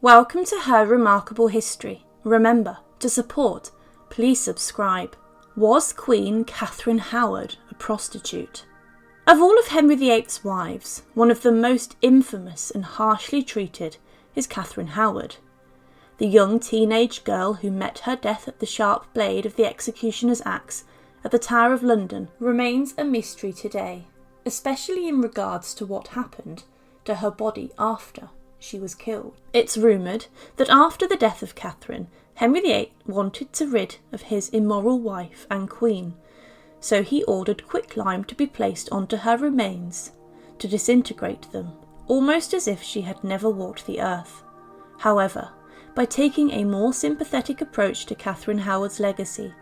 Welcome to her remarkable history. Remember, to support, please subscribe. Was Queen Catherine Howard a prostitute? Of all of Henry VIII's wives, one of the most infamous and harshly treated is Catherine Howard. The young teenage girl who met her death at the sharp blade of the executioner's axe at the Tower of London remains a mystery today, especially in regards to what happened to her body after she was killed. It's rumoured that after the death of Catherine, Henry VIII wanted to rid of his immoral wife and queen, so he ordered quicklime to be placed onto her remains to disintegrate them, almost as if she had never walked the earth. However, by taking a more sympathetic approach to Catherine Howard's legacy,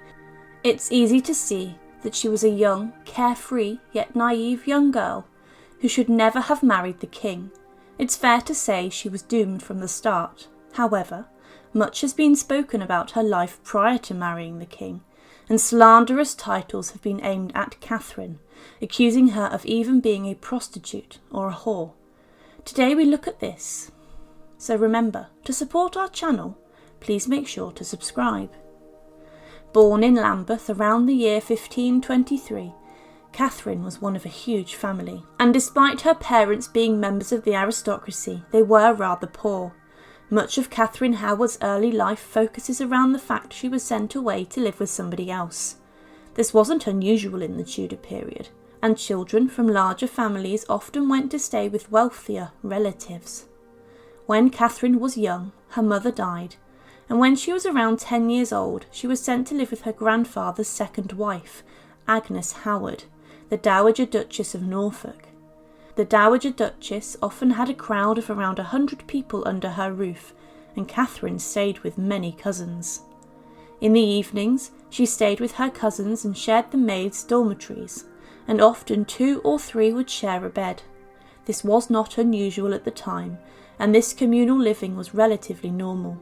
it's easy to see that she was a young, carefree yet naive young girl who should never have married the king. It's fair to say she was doomed from the start. However, much has been spoken about her life prior to marrying the king, and slanderous titles have been aimed at Catherine, accusing her of even being a prostitute or a whore. Today we look at this. So remember, to support our channel, please make sure to subscribe. Born in Lambeth around the year 1523, Catherine was one of a huge family, and despite her parents being members of the aristocracy, they were rather poor. Much of Catherine Howard's early life focuses around the fact she was sent away to live with somebody else. This wasn't unusual in the Tudor period, and children from larger families often went to stay with wealthier relatives. When Catherine was young, her mother died, and when she was around 10 years old, she was sent to live with her grandfather's second wife, Agnes Howard, the Dowager Duchess of Norfolk. The Dowager Duchess often had a crowd of around 100 people under her roof, and Catherine stayed with many cousins. In the evenings, she stayed with her cousins and shared the maids' dormitories, and often 2 or 3 would share a bed. This was not unusual at the time, and this communal living was relatively normal.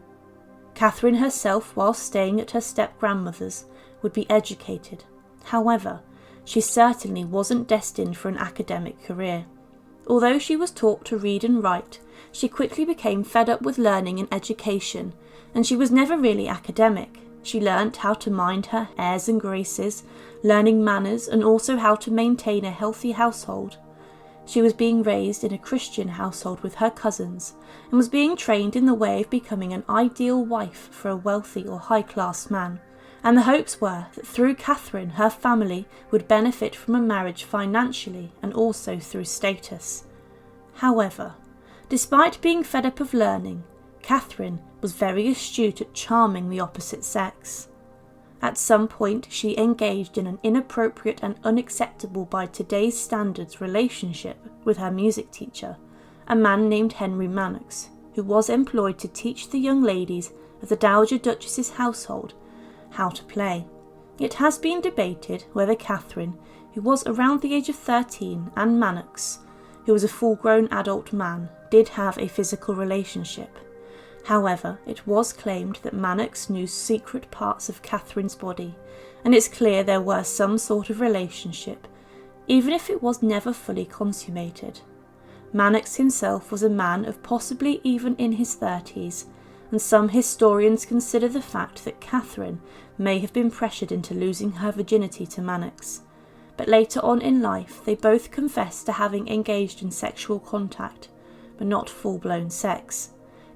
Catherine herself, while staying at her step-grandmother's, would be educated. However, she certainly wasn't destined for an academic career. Although she was taught to read and write, she quickly became fed up with learning and education, and she was never really academic. She learnt how to mind her airs and graces, learning manners, and also how to maintain a healthy household. She was being raised in a Christian household with her cousins, and was being trained in the way of becoming an ideal wife for a wealthy or high-class man. And the hopes were that through Catherine her family would benefit from a marriage financially and also through status. However, despite being fed up of learning, Catherine was very astute at charming the opposite sex. At some point she engaged in an inappropriate and unacceptable by today's standards relationship with her music teacher, a man named Henry Mannix, who was employed to teach the young ladies of the Dowager Duchess's household how to play. It has been debated whether Catherine, who was around the age of 13, and Mannix, who was a full-grown adult man, did have a physical relationship. However, it was claimed that Mannix knew secret parts of Catherine's body, and it's clear there were some sort of relationship, even if it was never fully consummated. Mannix himself was a man of possibly even in his 30s, and some historians consider the fact that Catherine may have been pressured into losing her virginity to Mannix. But later on in life they both confessed to having engaged in sexual contact, but not full-blown sex.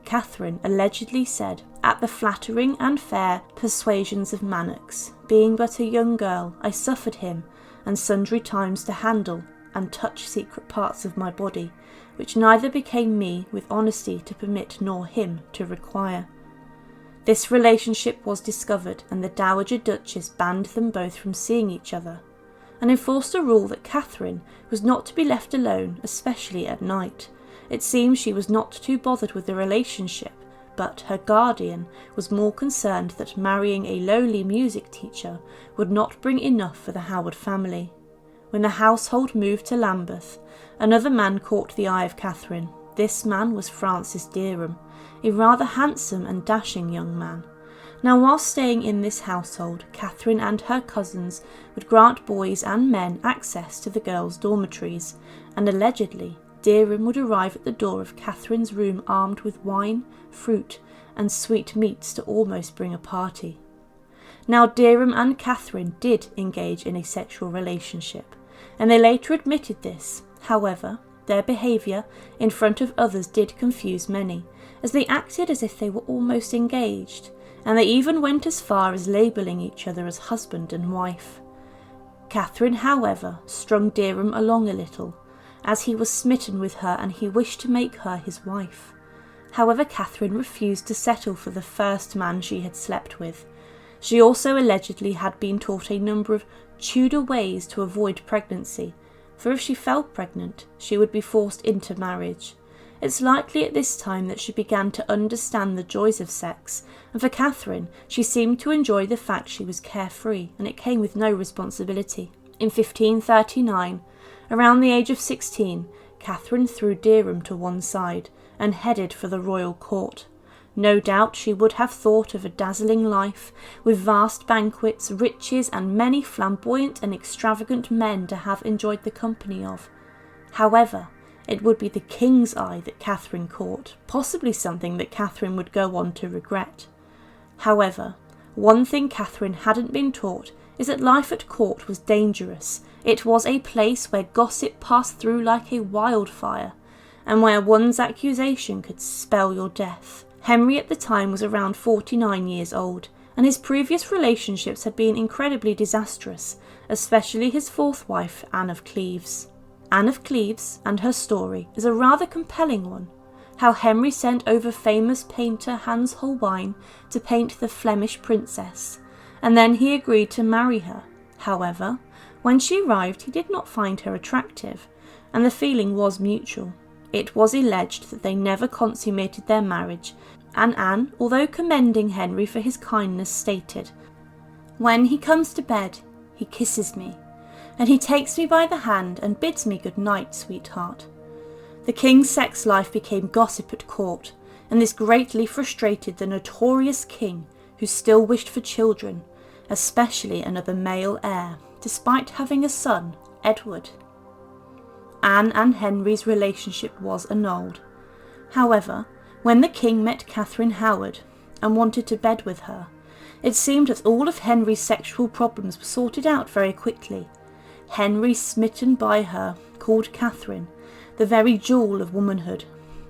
Catherine allegedly said, "At the flattering and fair persuasions of Mannix, being but a young girl, I suffered him and sundry times to handle and touch secret parts of my body, which neither became me with honesty to permit nor him to require." This relationship was discovered, and the Dowager Duchess banned them both from seeing each other, and enforced a rule that Catherine was not to be left alone, especially at night. It seems she was not too bothered with the relationship, but her guardian was more concerned that marrying a lowly music teacher would not bring enough for the Howard family. When the household moved to Lambeth, another man caught the eye of Catherine. This man was Francis Derham, a rather handsome and dashing young man. Now, while staying in this household, Catherine and her cousins would grant boys and men access to the girls' dormitories, and allegedly Derham would arrive at the door of Catherine's room armed with wine, fruit, and sweet meats to almost bring a party. Now Derham and Catherine did engage in a sexual relationship, and they later admitted this. However, their behaviour in front of others did confuse many, as they acted as if they were almost engaged, and they even went as far as labelling each other as husband and wife. Catherine, however, strung Derham along a little, as he was smitten with her and he wished to make her his wife. However, Catherine refused to settle for the first man she had slept with. She also allegedly had been taught a number of Tudor ways to avoid pregnancy, for if she fell pregnant, she would be forced into marriage. It's likely at this time that she began to understand the joys of sex, and for Catherine, she seemed to enjoy the fact she was carefree and it came with no responsibility. In 1539, around the age of 16, Catherine threw Derham to one side and headed for the royal court. No doubt she would have thought of a dazzling life, with vast banquets, riches, and many flamboyant and extravagant men to have enjoyed the company of. However, it would be the king's eye that Catherine caught, possibly something that Catherine would go on to regret. However, one thing Catherine hadn't been taught is that life at court was dangerous. It was a place where gossip passed through like a wildfire, and where one's accusation could spell your death. Henry at the time was around 49 years old, and his previous relationships had been incredibly disastrous, especially his fourth wife, Anne of Cleves. Anne of Cleves and her story is a rather compelling one. How Henry sent over famous painter Hans Holbein to paint the Flemish princess, and then he agreed to marry her. However, when she arrived he did not find her attractive, and the feeling was mutual. It was alleged that they never consummated their marriage, and Anne, although commending Henry for his kindness, stated, "When he comes to bed, he kisses me, and he takes me by the hand and bids me good night, sweetheart." The king's sex life became gossip at court, and this greatly frustrated the notorious king, who still wished for children, especially another male heir, despite having a son, Edward. Anne and Henry's relationship was annulled. However, when the king met Catherine Howard and wanted to bed with her, it seemed that all of Henry's sexual problems were sorted out very quickly. Henry, smitten by her, called Catherine the very jewel of womanhood,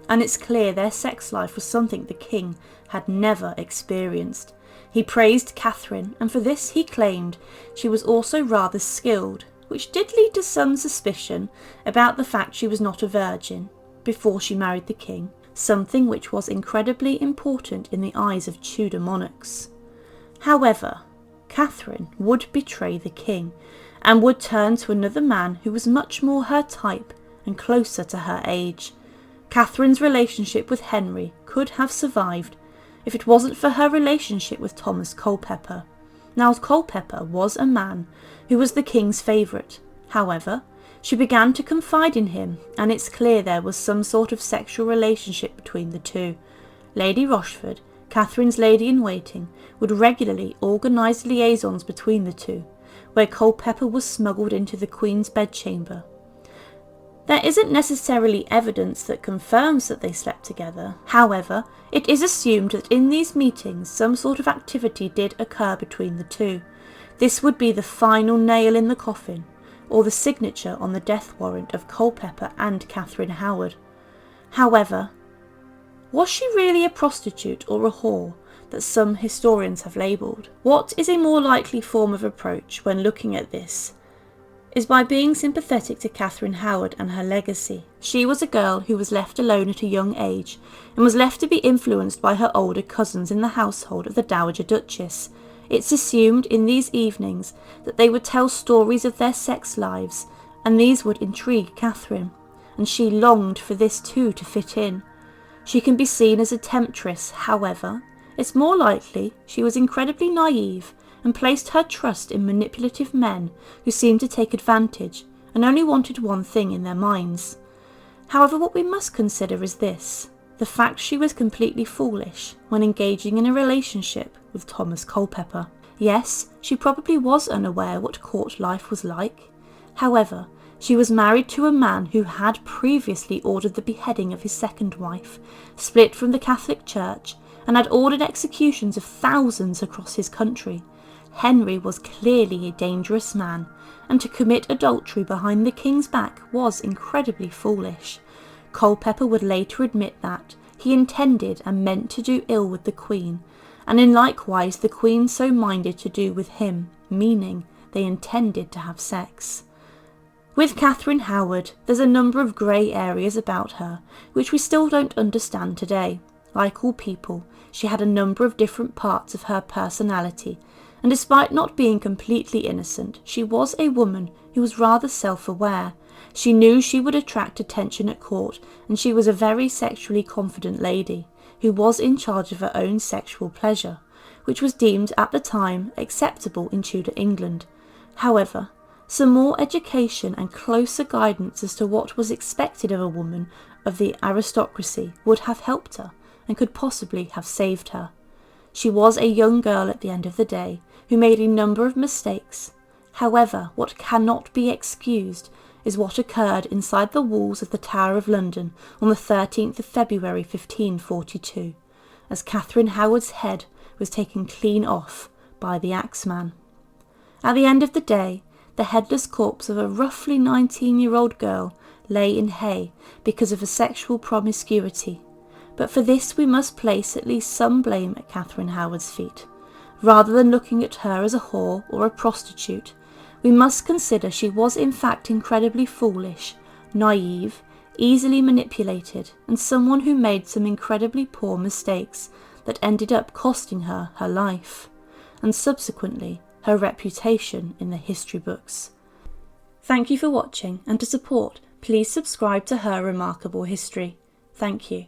and it's clear their sex life was something the king had never experienced. He praised Catherine, and for this he claimed she was also rather skilled, which did lead to some suspicion about the fact she was not a virgin before she married the king, something which was incredibly important in the eyes of Tudor monarchs. However, Catherine would betray the king and would turn to another man who was much more her type and closer to her age. Catherine's relationship with Henry could have survived if it wasn't for her relationship with Thomas Culpeper. Now, Culpeper was a man who was the king's favourite. However, she began to confide in him, and it's clear there was some sort of sexual relationship between the two. Lady Rochford, Catherine's lady-in-waiting, would regularly organise liaisons between the two, where Culpeper was smuggled into the Queen's bedchamber. There isn't necessarily evidence that confirms that they slept together. However, it is assumed that in these meetings some sort of activity did occur between the two. This would be the final nail in the coffin, or the signature on the death warrant of Culpeper and Catherine Howard. However, was she really a prostitute or a whore that some historians have labelled? What is a more likely form of approach when looking at this is by being sympathetic to Catherine Howard and her legacy. She was a girl who was left alone at a young age and was left to be influenced by her older cousins in the household of the Dowager Duchess. It's assumed in these evenings that they would tell stories of their sex lives, and these would intrigue Catherine, and she longed for this too to fit in. She can be seen as a temptress. However, it's more likely she was incredibly naive and placed her trust in manipulative men who seemed to take advantage and only wanted one thing in their minds. However, what we must consider is this: the fact she was completely foolish when engaging in a relationship with Thomas Culpeper. Yes, she probably was unaware what court life was like. However, She was married to a man who had previously ordered the beheading of his second wife, split from the Catholic Church, and had ordered executions of thousands across his country. Henry was clearly a dangerous man, and to commit adultery behind the king's back was incredibly foolish. Culpeper would later admit that he intended and meant to do ill with the Queen, and in likewise the Queen so minded to do with him, meaning they intended to have sex. With Catherine Howard, there's a number of grey areas about her, which we still don't understand today. Like all people, she had a number of different parts of her personality, and despite not being completely innocent, she was a woman who was rather self-aware. She knew she would attract attention at court, and she was a very sexually confident lady, who was in charge of her own sexual pleasure, which was deemed at the time acceptable in Tudor England. However, some more education and closer guidance as to what was expected of a woman of the aristocracy would have helped her, and could possibly have saved her. She was a young girl at the end of the day, who made a number of mistakes. However, what cannot be excused is what occurred inside the walls of the Tower of London on the 13th of February 1542, as Catherine Howard's head was taken clean off by the axeman. At the end of the day, the headless corpse of a roughly 19-year-old girl lay in hay because of her sexual promiscuity, but for this we must place at least some blame at Catherine Howard's feet. Rather than looking at her as a whore or a prostitute, we must consider she was in fact incredibly foolish, naive, easily manipulated, and someone who made some incredibly poor mistakes that ended up costing her her life, and subsequently her reputation in the history books. Thank you for watching, and to support, please subscribe to Her Remarkable History. Thank you.